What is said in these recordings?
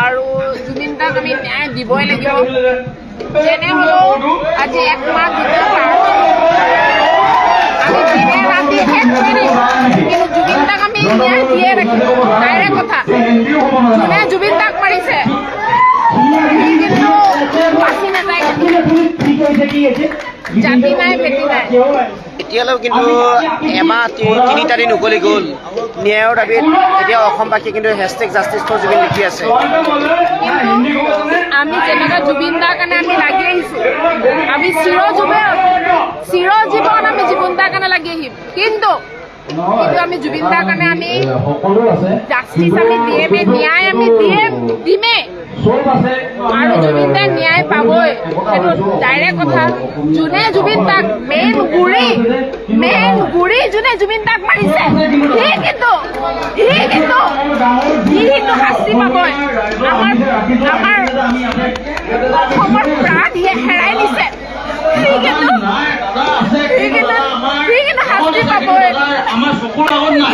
আৰু জুবিন দাক আমি ন্যায় দিবই লাগিব। যেনে হ'লেও আজি 1 মাহ আমি দিনে ৰাতি শেষ কৰিম, কিন্তু জুবিন দাক আমি ন্যায় দিয়ে ৰাখিম। ডাইৰেক্ট কথা, যোনে জুবিন দাক মাৰিছে সি কিন্তু বাচি নাযায়। জাতি নাই, ভেটি নাই। এতিয়ালৈ কিন্তু এমাহ 3টা দিন উকলি গ'ল। ন্যায়ৰ দাবীত এতিয়া অসমবাসী কিন্তু #জাষ্টিছ ফৰ জুবিন লিখি আছে। আমি যেনেকৈ জুবিন দাৰ কাৰণে আমি লাগি আহিছোঁ, আমি চিৰজীৱন আমি জুবিন দাৰ কাৰণে লাগি আহিম। কিন্তু আমি জুবিন দাৰ কাৰণে আমি জাষ্টিছ আমি দিমেই, ন্যায় আমি দিমেই, আৰু জুবিন দাই ন্যায় পাবই। সেইটো ডাইৰেক্ট কথা। যোনে জুবিন দাক মেইন গুৰি যোনে জুবিন দাক মাৰিছে সি কিন্তু শাস্তি পাবই। আমাৰ অসমৰ প্ৰাণ হেৰাই নিছে, সি কিন্তু শাস্তি পাবই।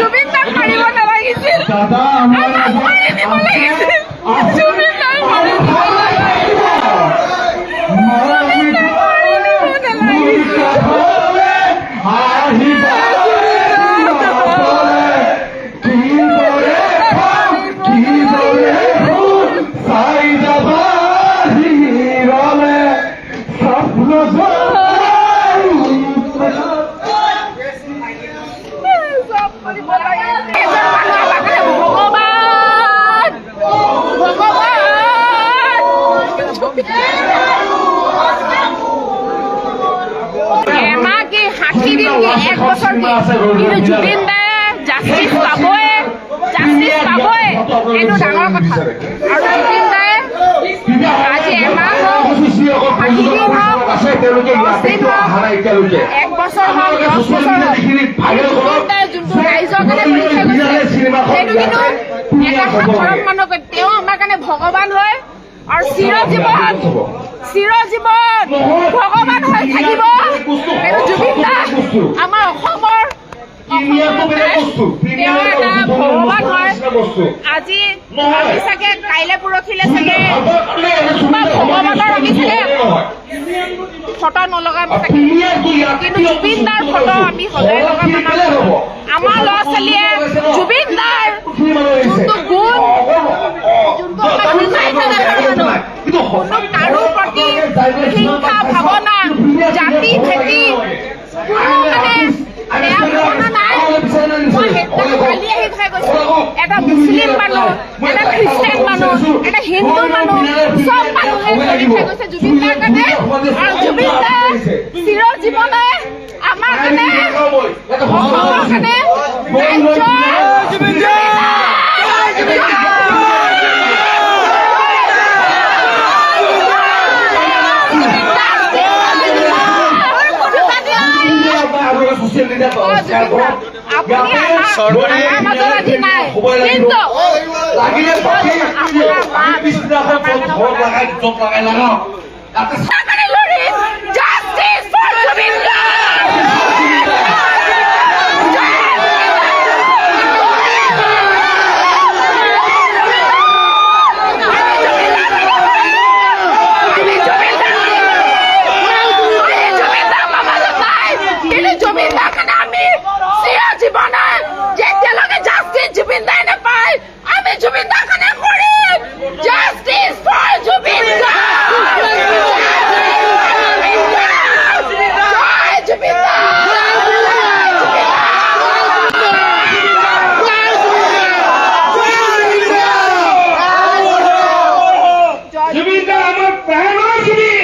জুবিন দাক মাৰিব নালাগিছিল, আমাক মাৰি দিব লাগিছিল। জুবিন দাক মাৰিব এমাহ কি 60 দিন কি 1 বছৰ কি, কিন্তু জুবিন দায়ে জাষ্টিছ পাবই, এইটো ডাঙৰ কথা। আৰু জুবিন দায়ে আজি এমাহ হওক, 60 দিন হওক, 10 দিন হওক, 1 বছৰ হওক, 10 বছৰ হওক, জুবিন দায়ে যোনটো ৰাইজৰ কাৰণে কৰি থৈ গৈছে সেইটো কিন্তু এটা সাধাৰণ মানুহ, তেওঁ আমাৰ কাৰণে ভগৱান হয় আৰু চিৰজীৱন ভগৱান হৈ থাকিব। সেইটো জুবিন দা আমাৰ অসমৰ তেওঁ এটা ভগৱান হয়। আজি আমি চাগে কাইলৈ পৰহিলে চাগে ভগৱানৰ আমি চাগে ফটো নলগাম চাগে, কিন্তু জুবিন দাৰ ফটো আমি সদায় লগাম। আমাৰ ল'ৰা ছোৱালীয়ে জুবিন দাৰ যোনটো গুণ, যোনটো কাৰো প্ৰতি হিংসা ভাৱনা, জাতি ভেটি কোনো বেয়া ভাৱনা নাই। মই সেইদিনা কালি আহি খাই গৈছো, এটা মুছলিম মানুহ, এটা খ্ৰীষ্টান মানুহ, এটা হিন্দু মানুহ, চব মানুহে খাই গৈছে জুবিন দাৰ কাৰণে। আৰু জুবিন দা চিৰজীৱনে আমাৰ কাৰণে, অসমৰ কাৰণে জুবিন দাই নাপায়, আমি জুবিন দাৰ কাৰণে কৰিম। জাষ্টিছ ফৰ জুবিন দা। প্ৰাণৰ যদি